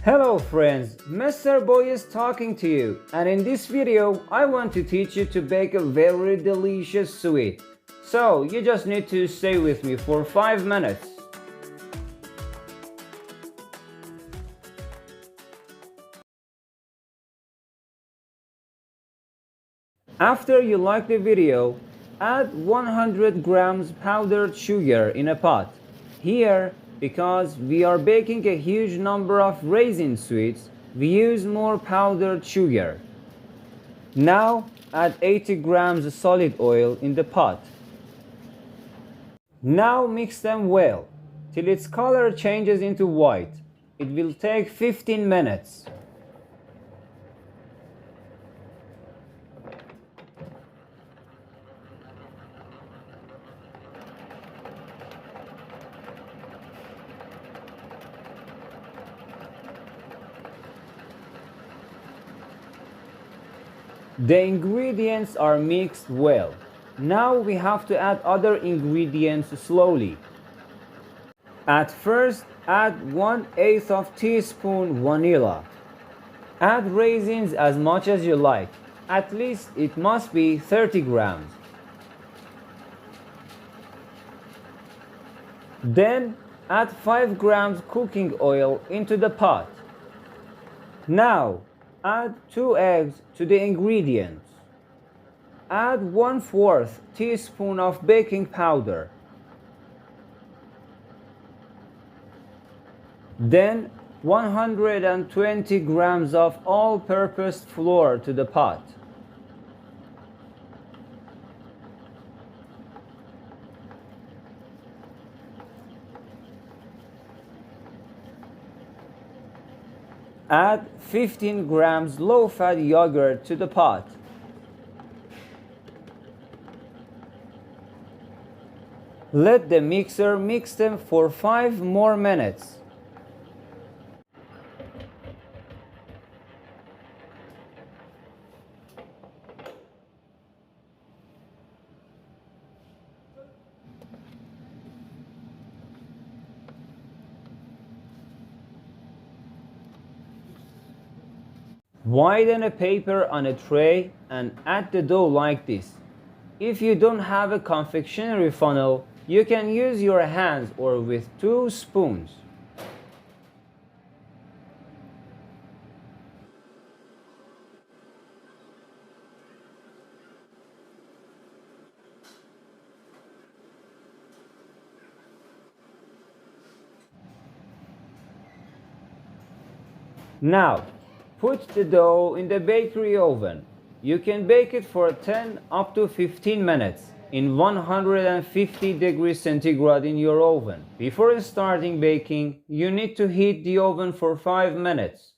Hello friends, Mr. Boy is talking to you, and in this video I want to teach you to bake a very delicious sweet. So you just need to stay with me for 5 minutes. After you like the video, add 100 grams powdered sugar in a pot. Here, because we are baking a huge number of raisin sweets, we use more powdered sugar. Now add 80 grams solid oil in the pot. Now mix them well till its color changes into white. It will take 15 minutes. The ingredients are mixed well. Now we have to add other ingredients slowly. At first, add 1/8 of teaspoon vanilla. Add raisins as much as you like. At least it must be 30 grams. Then add 5 grams cooking oil into the pot. Now add 2 eggs to the ingredients. Add 1/4 teaspoon of baking powder. Then 120 grams of all-purpose flour to the pot. Add 15 grams low-fat yogurt to the pot. Let the mixer mix them for 5 more minutes. Widen a paper on a tray and add the dough like this. If you don't have a confectionery funnel, you can use your hands or with 2 spoons. Now, put the dough in the bakery oven. You can bake it for 10 up to 15 minutes in 150 degrees centigrade in your oven. Before starting baking, you need to heat the oven for 5 minutes.